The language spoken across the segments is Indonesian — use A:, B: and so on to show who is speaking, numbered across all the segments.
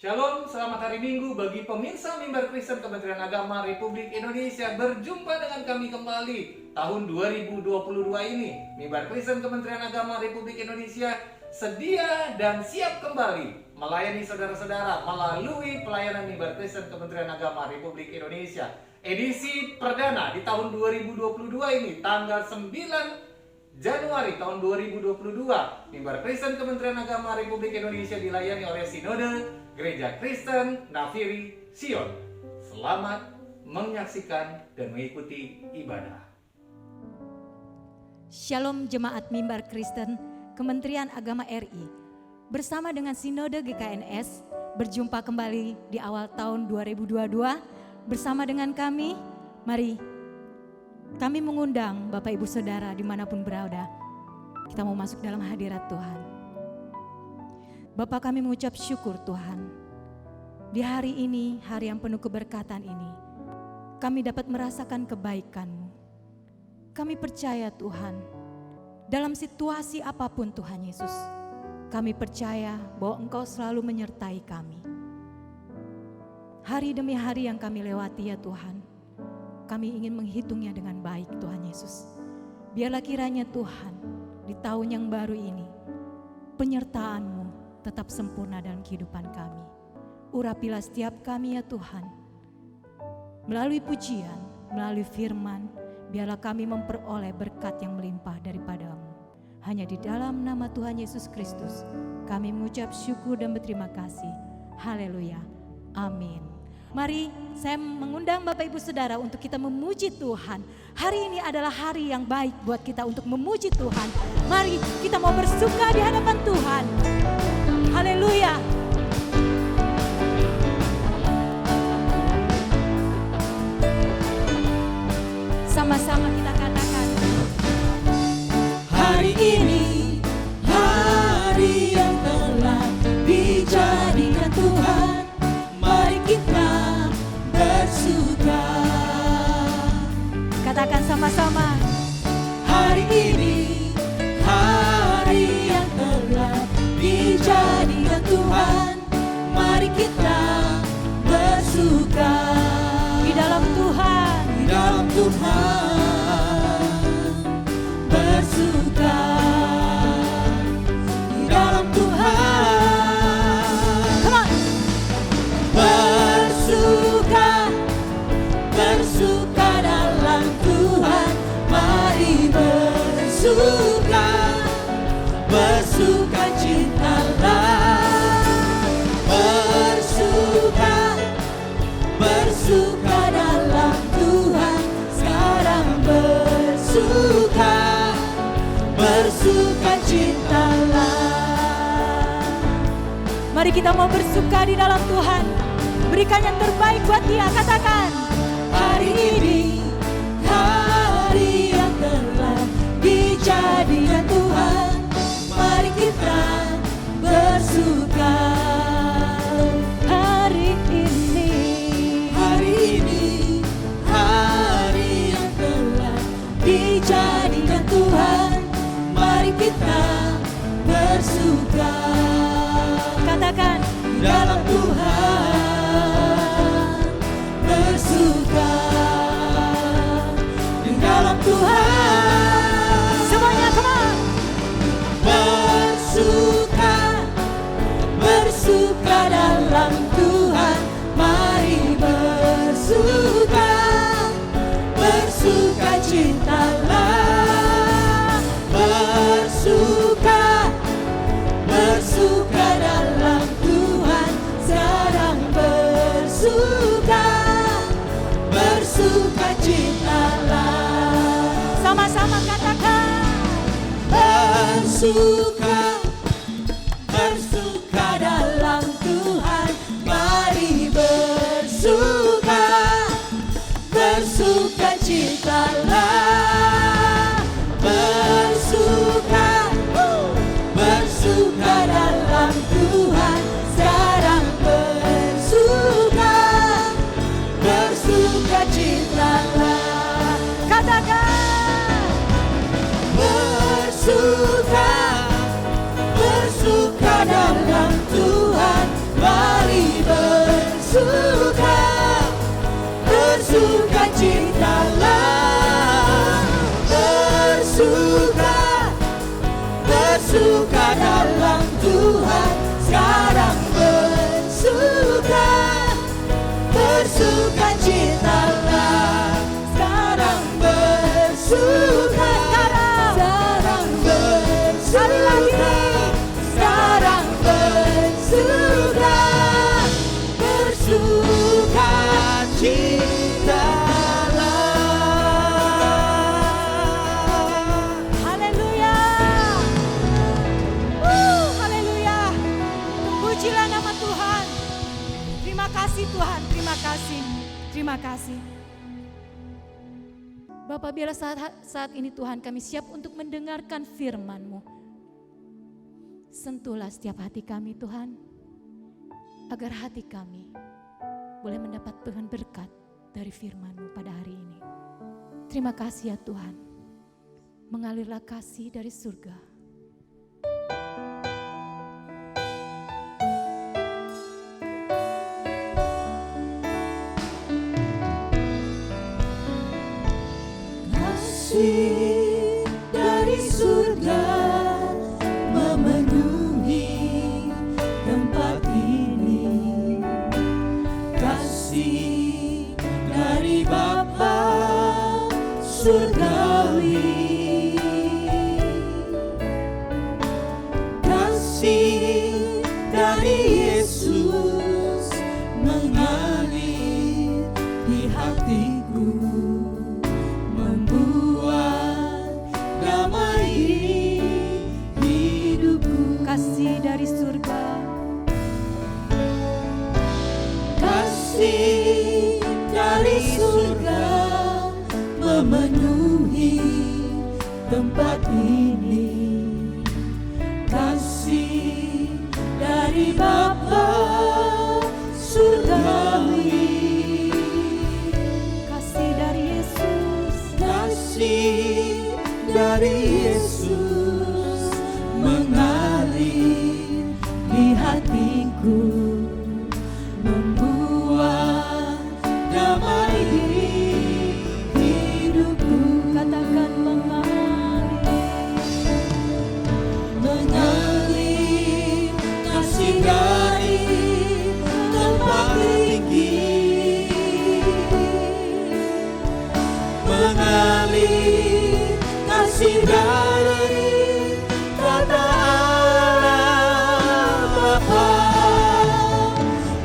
A: Shalom, selamat hari Minggu bagi pemirsa Mimbar Kristen Kementerian Agama Republik Indonesia. Berjumpa dengan kami kembali tahun 2022 ini. Mimbar Kristen Kementerian Agama Republik Indonesia sedia dan siap kembali melayani saudara-saudara melalui pelayanan Mimbar Kristen Kementerian Agama Republik Indonesia. Edisi perdana di tahun 2022 ini, tanggal 9 Januari tahun 2022, Mimbar Kristen Kementerian Agama Republik Indonesia dilayani oleh Sinode Gereja Kristen Nafiri Sion. Selamat menyaksikan dan mengikuti ibadah.
B: Shalom Jemaat Mimbar Kristen Kementerian Agama RI. Bersama dengan Sinode GKNS berjumpa kembali di awal tahun 2022 bersama dengan kami. Mari kami mengundang Bapak Ibu Saudara dimanapun berada. Kita mau masuk dalam hadirat Tuhan. Bapak, kami mengucap syukur Tuhan. Di hari ini, hari yang penuh keberkatan ini, kami dapat merasakan kebaikan-Mu. Kami percaya Tuhan, dalam situasi apapun Tuhan Yesus, kami percaya bahwa Engkau selalu menyertai kami. Hari demi hari yang kami lewati ya Tuhan, kami ingin menghitungnya dengan baik Tuhan Yesus. Biarlah kiranya Tuhan, di tahun yang baru ini, penyertaan-Mu tetap sempurna dalam kehidupan kami. Urapilah setiap kami ya Tuhan. Melalui pujian, melalui firman, biarlah kami memperoleh berkat yang melimpah daripada-Mu. Hanya di dalam nama Tuhan Yesus Kristus, kami mengucap syukur dan berterima kasih. Haleluya. Amin. Mari saya mengundang Bapak Ibu Saudara untuk kita memuji Tuhan. Hari ini adalah hari yang baik buat kita untuk memuji Tuhan. Mari kita mau bersuka di hadapan Tuhan. Haleluya. Sama-sama kita katakan.
C: Hari ini, hari yang telah dijadikan Tuhan, mari kita bersuka.
B: Katakan sama-sama.
C: Hari ini, hari yang telah dijadikan Tuhan, mari kita bersuka.
B: Di dalam Tuhan,
C: Di dalam Tuhan bersuka. Di dalam Tuhan,
B: come on.
C: bersuka, bersuka dalam Tuhan, mari bersuka, bersuka citalah, bersuka, bersuka dalam Tuhan, sekarang bersuka, bersuka citalah.
B: Mari kita mau bersuka di dalam Tuhan. Berikan yang terbaik buat Dia. Katakan.
C: Hari ini, hari yang telah dijadikan Tuhan, mari kita bersuka.
B: Hari ini,
C: Hari ini, hari yang telah dijadikan Tuhan, mari kita bersuka.
B: katakan.
C: Di dalam Tuhan bersuka. Di dalam Tuhan
B: Semuanya, come on.
C: bersuka, bersuka dalam Tuhan, mari bersuka, bersuka citalah, bersuka, bersuka dalam Tuhan, sekarang bersuka, bersuka citalah.
B: Sama-sama katakan.
C: Bersuka, bersuka dalam Tuhan, mari bersuka, bersuka citalah, bersuka, bersuka dalam Tuhan, sekarang bersuka, bersuka citalah.
B: Katakan.
C: Bersuka, cintalah, bersuka dalam Tuhan, sekarang bersuka cintalah, sekarang bersuka, sekarang bersuka, sekarang bersuka cintalah.
B: Haleluya. Haleluya. Pujilah nama Tuhan. Terima kasih Tuhan, terima kasih. Terima kasih. Bapak, biarlah saat ini Tuhan kami siap untuk mendengarkan firman-Mu. Sentuhlah setiap hati kami Tuhan, agar hati kami boleh mendapat Tuhan berkat dari firman-Mu pada hari ini. Terima kasih ya Tuhan, mengalirlah kasih dari surga.
C: Kasih dari surga memenuhi tempat ini, kasih dari Bapa surgawi, kasih dari Yesus mengalir di hatiku,
B: Kasih dari surga,
C: kasih dari surga memenuhi tempat ini, kasih dari Bapa surgawi,
B: kasih dari Yesus,
C: kasih dari Yesus mengalir di hatiku, membuat damai hidupku.
B: katakan
C: mengalir kasih dari tempat tinggi, mengalir kasih dari kata Allah Bapa,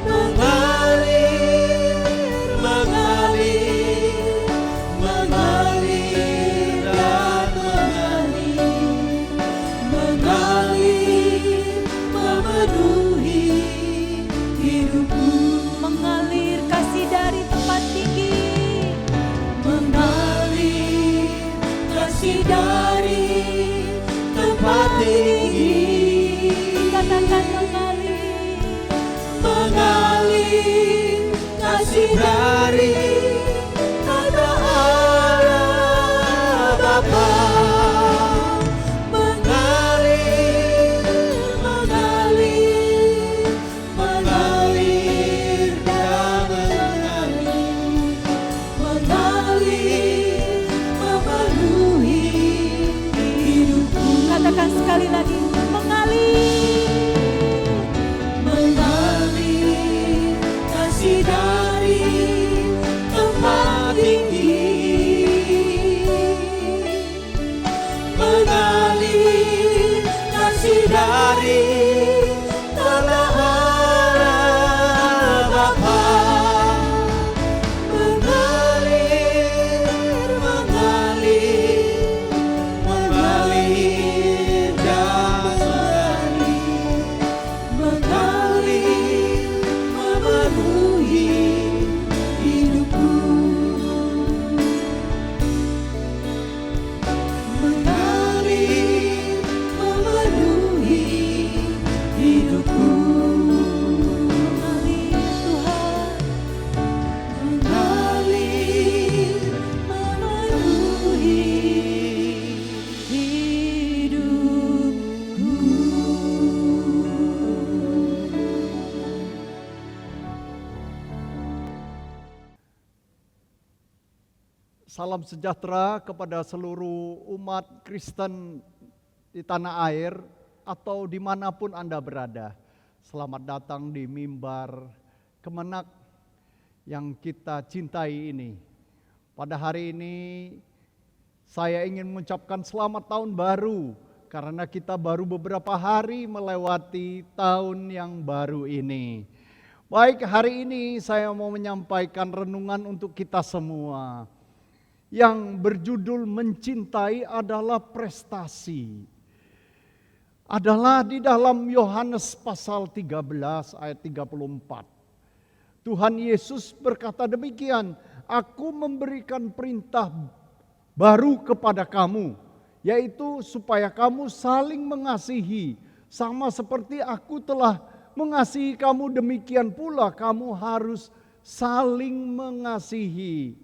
C: mengalir dan mengalir memenuhi hidupku,
B: mengalir kasih dari tempat tinggi,
C: mengalir kasih dari tempat tinggi,
B: katakan
C: mengalir kasih dari kata Allah Bapa, mengalir dan mengalir memenuhi hidupku.
B: katakan sekali lagi,
C: Mengalir kasih dari tempat tinggi, mengalir kasih dari tanah Allah Bapa, mengalir dan
D: Salam sejahtera kepada seluruh umat Kristen di tanah air atau dimanapun Anda berada. Selamat datang di mimbar Kemenak yang kita cintai ini. Pada hari ini saya ingin mengucapkan selamat tahun baru karena kita baru beberapa hari melewati tahun yang baru ini. Baik, hari ini saya mau menyampaikan renungan untuk kita semua. Yang berjudul mencintai adalah prestasi. Adalah di dalam Yohanes pasal 13 ayat 34. Tuhan Yesus berkata demikian, "Aku memberikan perintah baru kepada kamu, yaitu supaya kamu saling mengasihi. Sama seperti aku telah mengasihi kamu, demikian pula kamu harus saling mengasihi."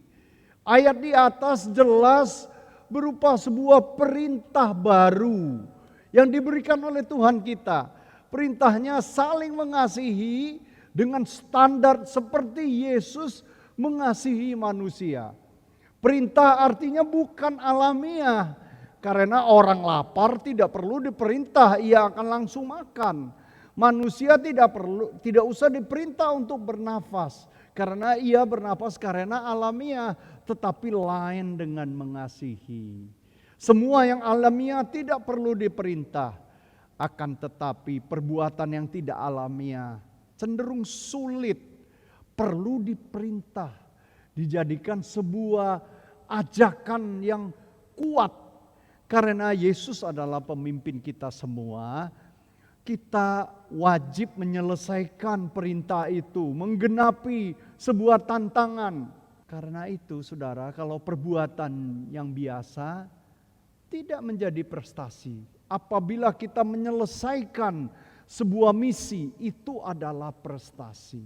D: Ayat di atas jelas berupa sebuah perintah baru yang diberikan oleh Tuhan kita. Perintahnya saling mengasihi dengan standar seperti Yesus mengasihi manusia. Perintah artinya bukan alamiah, karena orang lapar tidak perlu diperintah, ia akan langsung makan. Manusia tidak usah diperintah untuk bernafas, karena ia bernafas karena alamiah, tetapi lain dengan mengasihi. Semua yang alamiah tidak perlu diperintah, akan tetapi perbuatan yang tidak alamiah cenderung sulit, perlu diperintah, dijadikan sebuah ajakan yang kuat. Karena Yesus adalah pemimpin kita semua, kita wajib menyelesaikan perintah itu, menggenapi sebuah tantangan. Karena itu saudara, kalau perbuatan yang biasa tidak menjadi prestasi. Apabila kita menyelesaikan sebuah misi, itu adalah prestasi.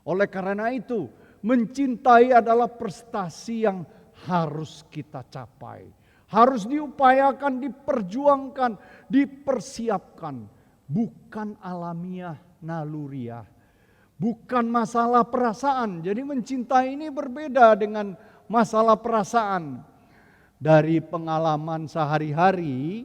D: Oleh karena itu, mencintai adalah prestasi yang harus kita capai. Harus diupayakan, diperjuangkan, dipersiapkan. Bukan alamiah, naluriah. Bukan masalah perasaan. Jadi mencintai ini berbeda dengan masalah perasaan. Dari pengalaman sehari-hari,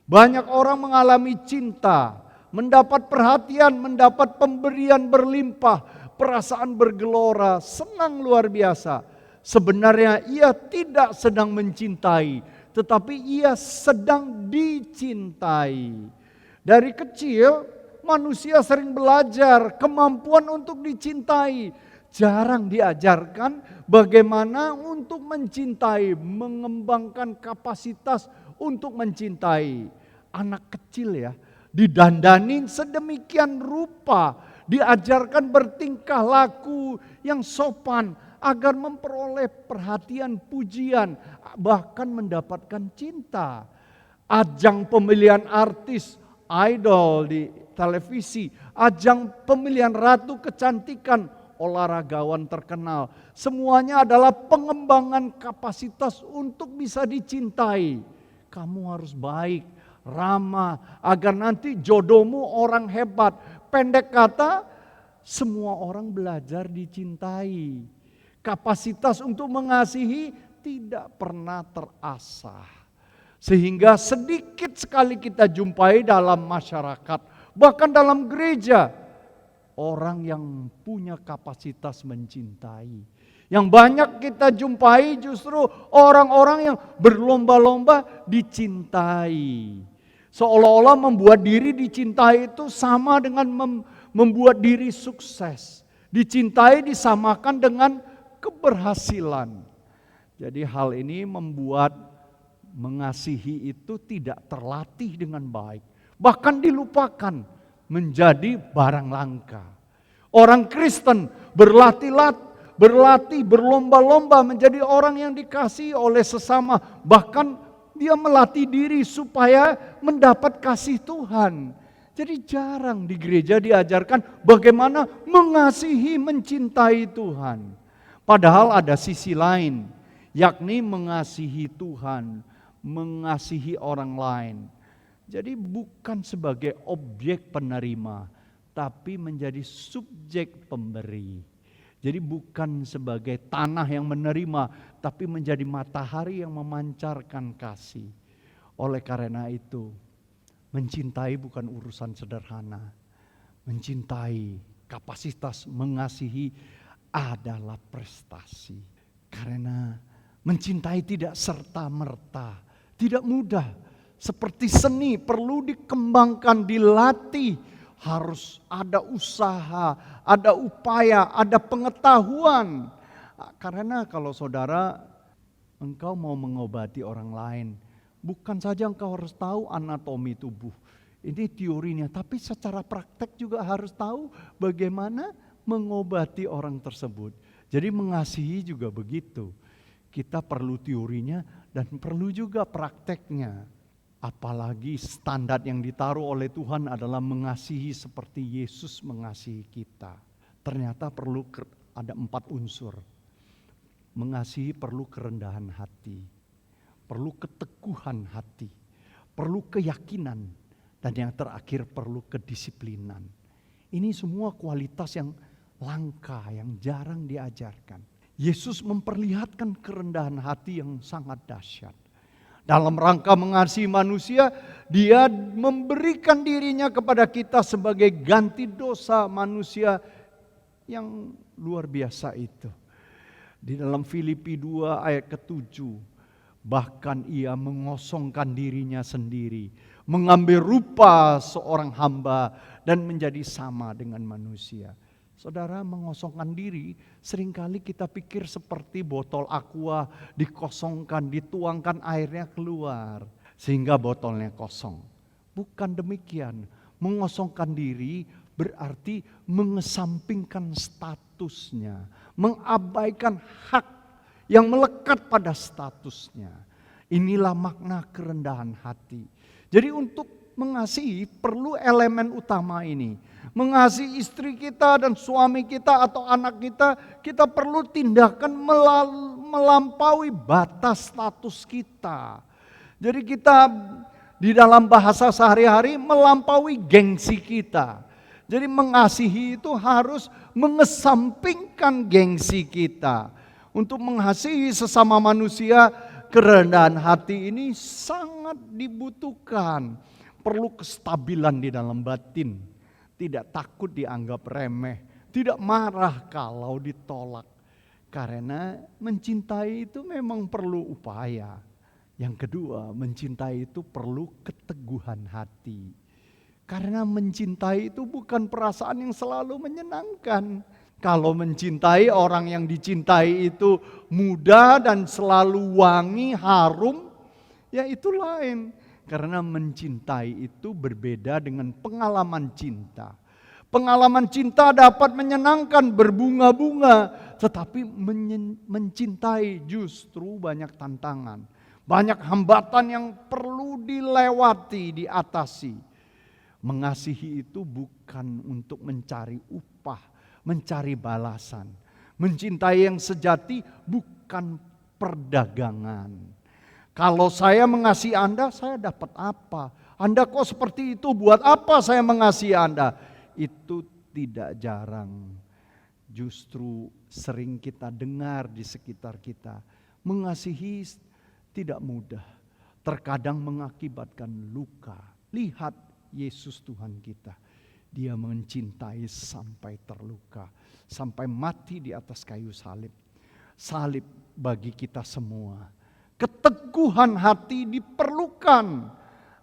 D: banyak orang mengalami cinta, mendapat perhatian, mendapat pemberian berlimpah, perasaan bergelora, senang luar biasa. Sebenarnya ia tidak sedang mencintai, tetapi ia sedang dicintai. Dari kecil manusia sering belajar kemampuan untuk dicintai. Jarang diajarkan bagaimana untuk mencintai, mengembangkan kapasitas untuk mencintai. Anak kecil ya, didandani sedemikian rupa, diajarkan bertingkah laku yang sopan agar memperoleh perhatian, pujian, bahkan mendapatkan cinta. Ajang pemilihan artis, idol di televisi, ajang pemilihan ratu kecantikan, olahragawan terkenal. Semuanya adalah pengembangan kapasitas untuk bisa dicintai. Kamu harus baik, ramah, agar nanti jodohmu orang hebat. Pendek kata, semua orang belajar dicintai. Kapasitas untuk mengasihi tidak pernah terasah. Sehingga sedikit sekali kita jumpai dalam masyarakat, bahkan dalam gereja, orang yang punya kapasitas mencintai. Yang banyak kita jumpai justru orang-orang yang berlomba-lomba dicintai. Seolah-olah membuat diri dicintai itu sama dengan membuat diri sukses. Dicintai disamakan dengan keberhasilan. Jadi hal ini membuat mengasihi itu tidak terlatih dengan baik. Bahkan dilupakan, menjadi barang langka. Orang Kristen berlatih, berlomba-lomba menjadi orang yang dikasihi oleh sesama. Bahkan dia melatih diri supaya mendapat kasih Tuhan. Jadi jarang di gereja diajarkan bagaimana mengasihi, mencintai Tuhan. Padahal ada sisi lain, yakni mengasihi Tuhan, mengasihi orang lain. Jadi bukan sebagai objek penerima, tapi menjadi subjek pemberi. Jadi bukan sebagai tanah yang menerima, tapi menjadi matahari yang memancarkan kasih. Oleh karena itu, mencintai bukan urusan sederhana. Mencintai, kapasitas mengasihi adalah prestasi. Karena mencintai tidak serta-merta, tidak mudah. Seperti seni, perlu dikembangkan, dilatih. Harus ada usaha, ada upaya, ada pengetahuan. Karena kalau saudara, engkau mau mengobati orang lain, bukan saja engkau harus tahu anatomi tubuh. Ini teorinya, tapi secara praktek juga harus tahu bagaimana mengobati orang tersebut. Jadi mengasihi juga begitu. Kita perlu teorinya dan perlu juga prakteknya. Apalagi standar yang ditaruh oleh Tuhan adalah mengasihi seperti Yesus mengasihi kita. Ternyata perlu ada 4 unsur. Mengasihi perlu kerendahan hati, perlu keteguhan hati, perlu keyakinan, dan yang terakhir perlu kedisiplinan. Ini semua kualitas yang langka, yang jarang diajarkan. Yesus memperlihatkan kerendahan hati yang sangat dahsyat. Dalam rangka mengasihi manusia, dia memberikan dirinya kepada kita sebagai ganti dosa manusia yang luar biasa itu. Di dalam Filipi 2 ayat ke-7, bahkan ia mengosongkan dirinya sendiri, mengambil rupa seorang hamba dan menjadi sama dengan manusia. Saudara, mengosongkan diri seringkali kita pikir seperti botol aqua dikosongkan, dituangkan airnya keluar sehingga botolnya kosong. Bukan demikian. Mengosongkan diri berarti mengesampingkan statusnya, mengabaikan hak yang melekat pada statusnya. Inilah makna kerendahan hati. Jadi untuk mengasihi perlu elemen utama ini. Mengasihi istri kita dan suami kita atau anak kita, kita perlu tindakan melampaui batas status kita. Jadi kita di dalam bahasa sehari-hari melampaui gengsi kita. Jadi mengasihi itu harus mengesampingkan gengsi kita. Untuk mengasihi sesama manusia, kerendahan hati ini sangat dibutuhkan. Perlu kestabilan di dalam batin. Tidak takut dianggap remeh, tidak marah kalau ditolak. Karena mencintai itu memang perlu upaya. Yang kedua, mencintai itu perlu keteguhan hati. Karena mencintai itu bukan perasaan yang selalu menyenangkan. Kalau mencintai, orang yang dicintai itu muda dan selalu wangi, harum, ya itu lain. Karena mencintai itu berbeda dengan pengalaman cinta. Pengalaman cinta dapat menyenangkan, berbunga-bunga. Tetapi mencintai justru banyak tantangan. Banyak hambatan yang perlu dilewati, diatasi. Mengasihi itu bukan untuk mencari upah, mencari balasan. Mencintai yang sejati bukan perdagangan. Kalau saya mengasihi Anda, saya dapat apa? Anda kok seperti itu, buat apa saya mengasihi Anda? Itu tidak jarang. Justru sering kita dengar di sekitar kita. Mengasihi tidak mudah. Terkadang mengakibatkan luka. Lihat Yesus Tuhan kita. Dia mencintai sampai terluka. Sampai mati di atas kayu salib. Salib bagi kita semua. Keteguhan hati diperlukan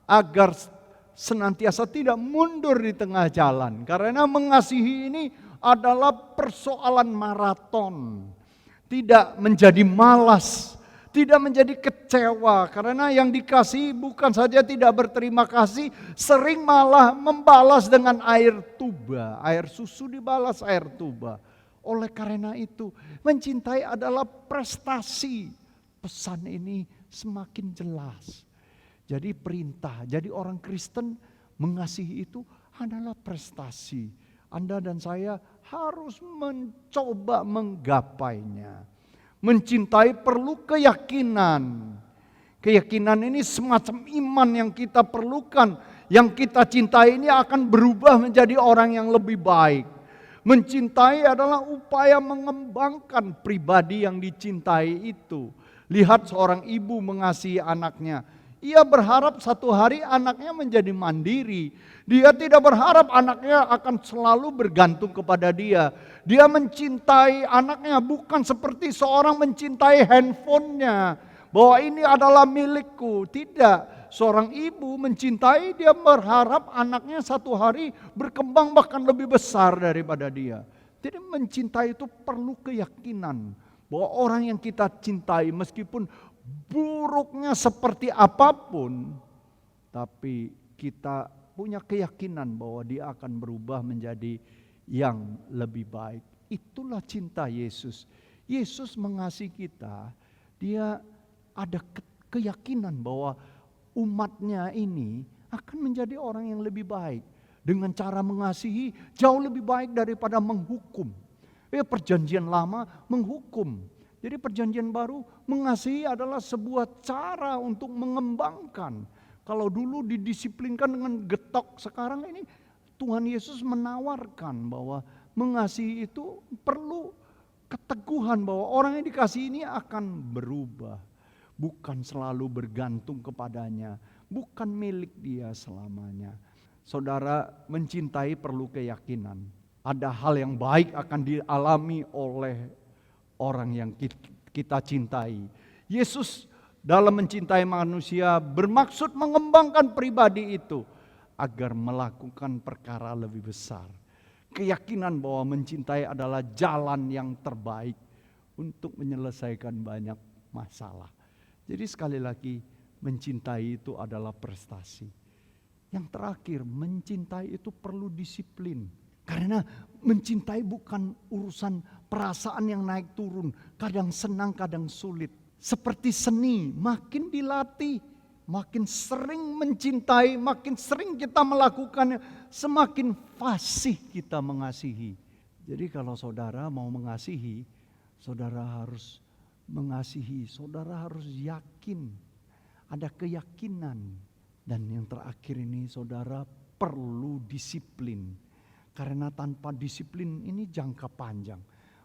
D: agar senantiasa tidak mundur di tengah jalan. Karena mengasihi ini adalah persoalan maraton. Tidak menjadi malas, tidak menjadi kecewa. Karena yang dikasihi bukan saja tidak berterima kasih, sering malah membalas dengan air tuba. Air susu dibalas air tuba. Oleh karena itu, mencintai adalah prestasi. Pesan ini semakin jelas. Jadi perintah, jadi orang Kristen mengasihi itu adalah prestasi. Anda dan saya harus mencoba menggapainya. Mencintai perlu keyakinan. Keyakinan ini semacam iman yang kita perlukan. Yang kita cintai ini akan berubah menjadi orang yang lebih baik. Mencintai adalah upaya mengembangkan pribadi yang dicintai itu. Lihat seorang ibu mengasihi anaknya. Ia berharap satu hari anaknya menjadi mandiri. Dia tidak berharap anaknya akan selalu bergantung kepada dia. Dia mencintai anaknya bukan seperti seorang mencintai handphonenya, bahwa ini adalah milikku. Tidak, seorang ibu mencintai, dia berharap anaknya satu hari berkembang bahkan lebih besar daripada dia. Jadi mencintai itu perlu keyakinan bahwa orang yang kita cintai meskipun buruknya seperti apapun, tapi kita punya keyakinan bahwa dia akan berubah menjadi yang lebih baik. Itulah cinta Yesus. Yesus mengasihi kita, dia ada keyakinan bahwa umatnya ini akan menjadi orang yang lebih baik. Dengan cara mengasihi jauh lebih baik daripada menghukum. Perjanjian lama menghukum. Jadi perjanjian baru mengasihi adalah sebuah cara untuk mengembangkan. Kalau dulu didisiplinkan dengan getok, sekarang ini Tuhan Yesus menawarkan bahwa mengasihi itu perlu keteguhan bahwa orang yang dikasihi ini akan berubah. Bukan selalu bergantung kepadanya, bukan milik dia selamanya. Saudara, mencintai perlu keyakinan. Ada hal yang baik akan dialami oleh orang yang kita cintai. Yesus dalam mencintai manusia bermaksud mengembangkan pribadi itu agar melakukan perkara lebih besar. Keyakinan bahwa mencintai adalah jalan yang terbaik untuk menyelesaikan banyak masalah. Jadi sekali lagi, mencintai itu adalah prestasi. Yang terakhir, mencintai itu perlu disiplin. Karena mencintai bukan urusan perasaan yang naik turun, kadang senang, kadang sulit. Seperti seni, makin dilatih, makin sering mencintai, makin sering kita melakukannya, semakin fasih kita mengasihi. Jadi kalau saudara mau mengasihi, saudara harus mengasihi, saudara harus yakin, ada keyakinan. Dan yang terakhir ini, saudara perlu disiplin. Karena tanpa disiplin ini jangka panjang.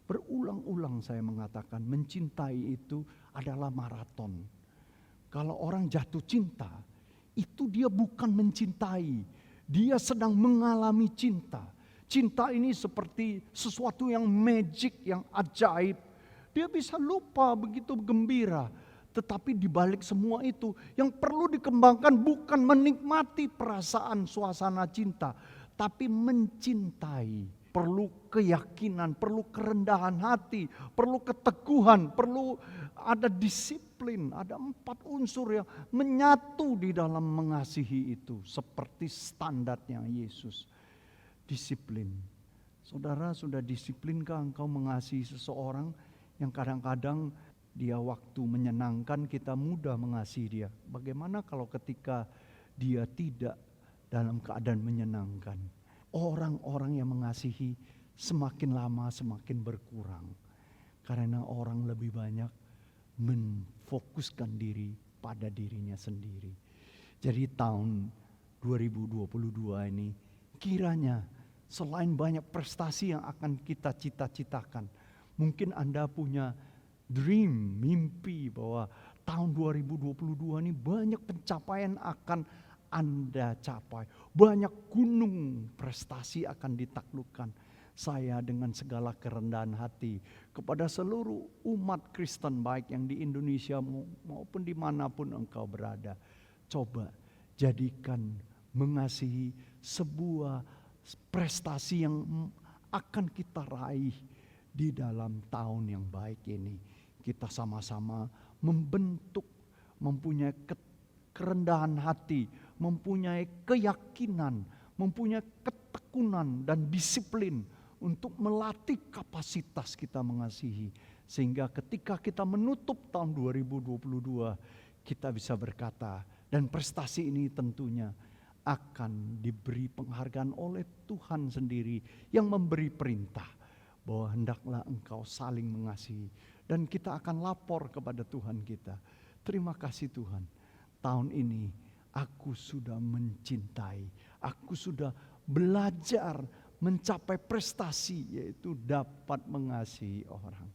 D: Berulang-ulang saya mengatakan mencintai itu adalah maraton. Kalau orang jatuh cinta, itu dia bukan mencintai. Dia sedang mengalami cinta. Cinta ini seperti sesuatu yang magic, yang ajaib. Dia bisa lupa begitu gembira. Tetapi di balik semua itu yang perlu dikembangkan bukan menikmati perasaan suasana cinta, tapi mencintai. Perlu keyakinan, perlu kerendahan hati, perlu keteguhan, perlu ada disiplin. Ada 4 unsur yang menyatu di dalam mengasihi itu. Seperti standarnya Yesus. Disiplin. Saudara, sudah disiplinkah engkau mengasihi seseorang yang kadang-kadang dia waktu menyenangkan kita mudah mengasihi dia. Bagaimana kalau ketika dia tidak dalam keadaan menyenangkan? Orang-orang yang mengasihi semakin lama semakin berkurang. Karena orang lebih banyak memfokuskan diri pada dirinya sendiri. Jadi tahun 2022 ini kiranya selain banyak prestasi yang akan kita cita-citakan. Mungkin Anda punya dream, mimpi bahwa tahun 2022 ini banyak pencapaian akan Anda capai. Banyak gunung prestasi akan ditaklukkan. Saya dengan segala kerendahan hati kepada seluruh umat Kristen baik yang di Indonesia maupun dimanapun engkau berada. Coba jadikan mengasihi sebuah prestasi yang akan kita raih di dalam tahun yang baik ini. Kita sama-sama membentuk, mempunyai kerendahan hati, mempunyai keyakinan, mempunyai ketekunan dan disiplin untuk melatih kapasitas kita mengasihi. Sehingga ketika kita menutup tahun 2022, kita bisa berkata, dan prestasi ini tentunya akan diberi penghargaan oleh Tuhan sendiri yang memberi perintah bahwa hendaklah engkau saling mengasihi. Dan kita akan lapor kepada Tuhan kita. Terima kasih Tuhan, tahun ini aku sudah mencintai, aku sudah belajar mencapai prestasi, yaitu dapat mengasihi orang.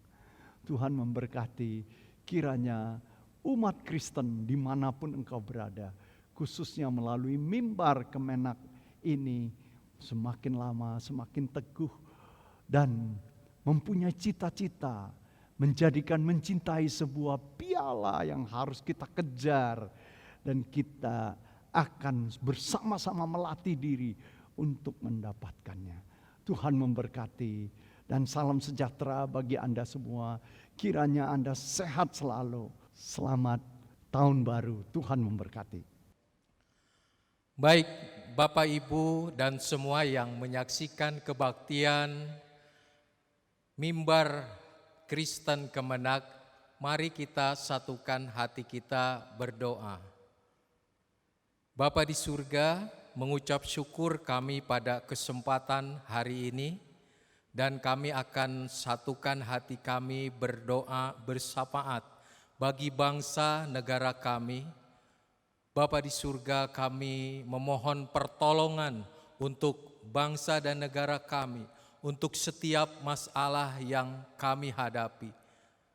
D: Tuhan memberkati, kiranya umat Kristen dimanapun engkau berada, khususnya melalui mimbar Kemenak ini, semakin lama semakin teguh dan mempunyai cita-cita mencintai sebuah piala yang harus kita kejar, dan kita akan bersama-sama melatih diri untuk mendapatkannya. Tuhan memberkati dan salam sejahtera bagi Anda semua. Kiranya Anda sehat selalu. Selamat tahun baru. Tuhan memberkati.
E: Baik Bapak Ibu dan semua yang menyaksikan kebaktian mimbar Kristen Kemenak, mari kita satukan hati kita berdoa. Bapa di surga, mengucap syukur kami pada kesempatan hari ini, dan kami akan satukan hati kami berdoa bersyafaat bagi bangsa negara kami. Bapa di surga, kami memohon pertolongan untuk bangsa dan negara kami, untuk setiap masalah yang kami hadapi.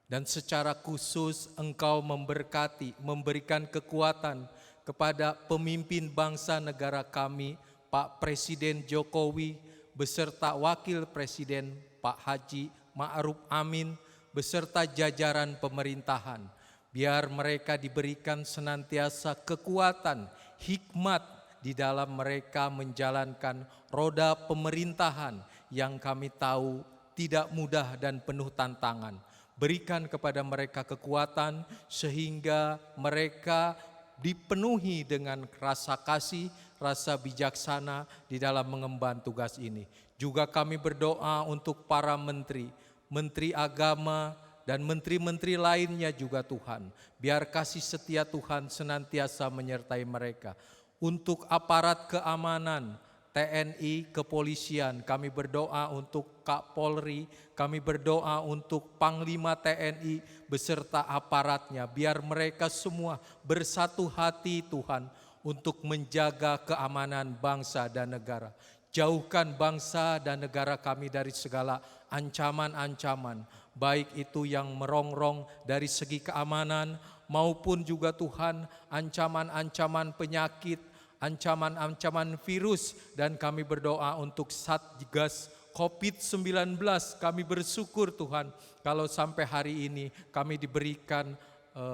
E: Dan secara khusus Engkau memberkati, memberikan kekuatan kepada pemimpin bangsa negara kami, Pak Presiden Jokowi, beserta Wakil Presiden Pak Haji Ma'ruf Amin, beserta jajaran pemerintahan. Biar mereka diberikan senantiasa kekuatan, hikmat di dalam mereka menjalankan roda pemerintahan yang kami tahu tidak mudah dan penuh tantangan. Berikan kepada mereka kekuatan sehingga mereka dipenuhi dengan rasa kasih, rasa bijaksana di dalam mengemban tugas ini. Juga kami berdoa untuk para menteri, menteri agama, dan menteri-menteri lainnya juga Tuhan. Biar kasih setia Tuhan senantiasa menyertai mereka. Untuk aparat keamanan, TNI, kepolisian, kami berdoa untuk Kapolri, kami berdoa untuk Panglima TNI beserta aparatnya, biar mereka semua bersatu hati Tuhan untuk menjaga keamanan bangsa dan negara. Jauhkan bangsa dan negara kami dari segala ancaman-ancaman, baik itu yang merongrong dari segi keamanan maupun juga Tuhan ancaman-ancaman penyakit, ancaman-ancaman virus, dan kami berdoa untuk Satgas COVID-19. Kami bersyukur Tuhan kalau sampai hari ini kami diberikan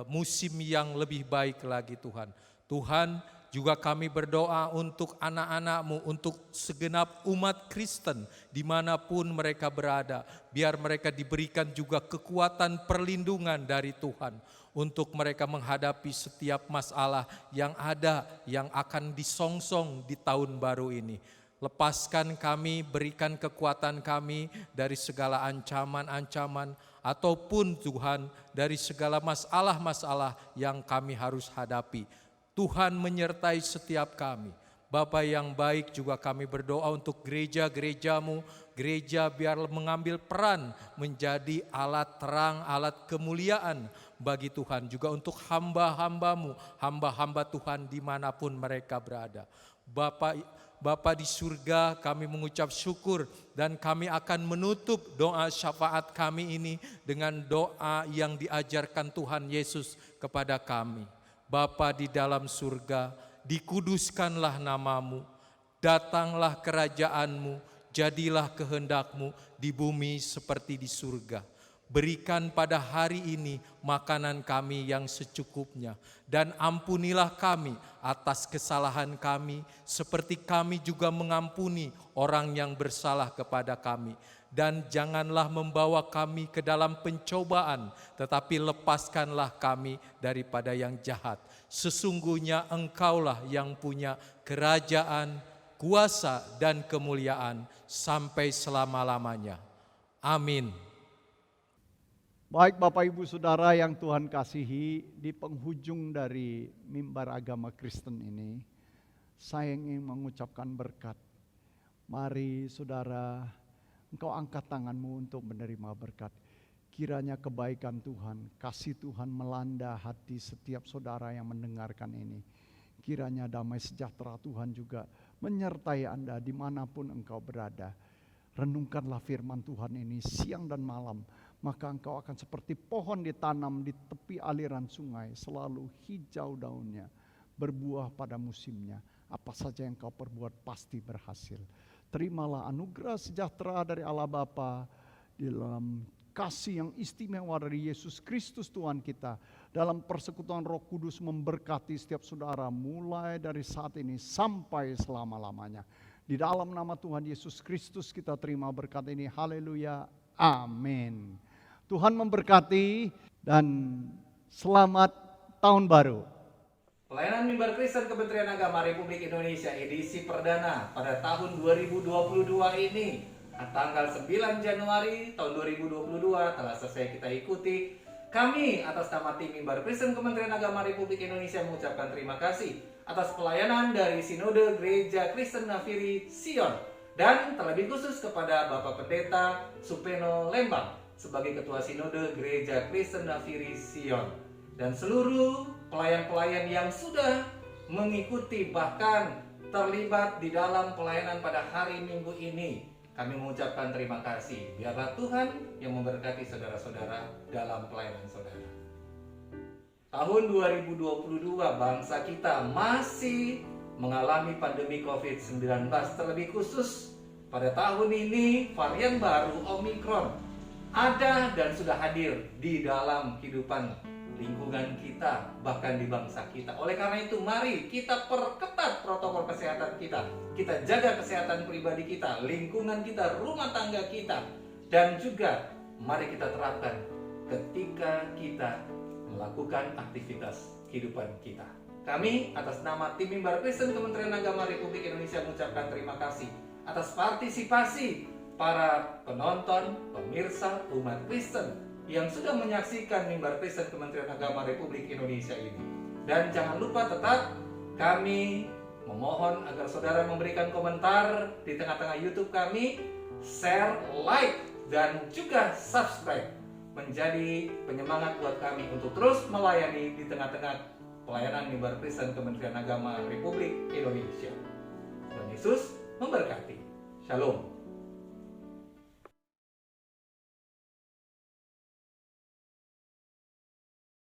E: musim yang lebih baik lagi Tuhan. Tuhan, juga kami berdoa untuk anak-anak-Mu, untuk segenap umat Kristen dimanapun mereka berada. Biar mereka diberikan juga kekuatan perlindungan dari Tuhan untuk mereka menghadapi setiap masalah yang ada, yang akan disongsong di tahun baru ini. Lepaskan kami, berikan kekuatan kami dari segala ancaman-ancaman, ataupun Tuhan dari segala masalah-masalah yang kami harus hadapi. Tuhan menyertai setiap kami. Bapa yang baik, juga kami berdoa untuk gereja-gereja-Mu, gereja biar mengambil peran menjadi alat terang, alat kemuliaan bagi Tuhan. Juga untuk hamba-hamba-Mu, hamba-hamba Tuhan dimanapun mereka berada. Bapa di surga, kami mengucap syukur dan kami akan menutup doa syafaat kami ini dengan doa yang diajarkan Tuhan Yesus kepada kami. Bapa di dalam surga, dikuduskanlah nama-Mu, datanglah kerajaan-Mu, jadilah kehendak-Mu di bumi seperti di surga. Berikan pada hari ini makanan kami yang secukupnya, dan ampunilah kami atas kesalahan kami, seperti kami juga mengampuni orang yang bersalah kepada kami. Dan janganlah membawa kami ke dalam pencobaan, tetapi lepaskanlah kami daripada yang jahat. Sesungguhnya Engkaulah yang punya kerajaan, kuasa, dan kemuliaan sampai selama-lamanya. Amin.
D: Baik Bapak Ibu Saudara yang Tuhan kasihi, di penghujung dari mimbar agama Kristen ini, saya ingin mengucapkan berkat. Mari saudara, engkau angkat tanganmu untuk menerima berkat. Kiranya kebaikan Tuhan, kasih Tuhan melanda hati setiap saudara yang mendengarkan ini. Kiranya damai sejahtera Tuhan juga menyertai Anda dimanapun engkau berada. Renungkanlah firman Tuhan ini siang dan malam, maka engkau akan seperti pohon ditanam di tepi aliran sungai, selalu hijau daunnya, berbuah pada musimnya. Apa saja yang kau perbuat pasti berhasil. Terimalah anugerah sejahtera dari Allah Bapa di dalam kasih yang istimewa dari Yesus Kristus Tuhan kita, dalam persekutuan Roh Kudus memberkati setiap saudara mulai dari saat ini sampai selama-lamanya. Di dalam nama Tuhan Yesus Kristus kita terima berkat ini. Haleluya. Amin. Tuhan memberkati dan selamat tahun baru.
A: Pelayanan Mimbar Kristen Kementerian Agama Republik Indonesia edisi perdana pada tahun 2022 ini, tanggal 9 Januari tahun 2022 telah selesai kita ikuti. Kami atas nama tim Mimbar Kristen Kementerian Agama Republik Indonesia mengucapkan terima kasih atas pelayanan dari Sinode Gereja Kristen Nafiri Sion, dan terlebih khusus kepada Bapak Pendeta Supeno Lembang sebagai Ketua Sinode Gereja Kristen Nafiri Sion, dan seluruh pelayan-pelayan yang sudah mengikuti bahkan terlibat di dalam pelayanan pada hari Minggu ini. Kami mengucapkan terima kasih. Biarlah Tuhan yang memberkati saudara-saudara dalam pelayanan saudara. Tahun 2022 bangsa kita masih mengalami pandemi COVID-19, terlebih khusus pada tahun ini varian baru Omikron ada dan sudah hadir di dalam kehidupan lingkungan kita, bahkan di bangsa kita. Oleh karena itu, mari kita perketat protokol kesehatan kita. Kita jaga kesehatan pribadi kita, lingkungan kita, rumah tangga kita, dan juga mari kita terapkan ketika kita melakukan aktivitas kehidupan kita. Kami atas nama tim Mimbar Kristen Kementerian Agama Republik Indonesia mengucapkan terima kasih atas partisipasi para penonton, pemirsa, umat Kristen yang sudah menyaksikan Mimbar Kristen Kementerian Agama Republik Indonesia ini. Dan jangan lupa tetap kami memohon agar saudara memberikan komentar di tengah-tengah YouTube kami, share, like, dan juga subscribe, menjadi penyemangat buat kami untuk terus melayani di tengah-tengah pelayanan Mimbar Kristen Kementerian Agama Republik Indonesia. Tuhan Yesus memberkati. Shalom.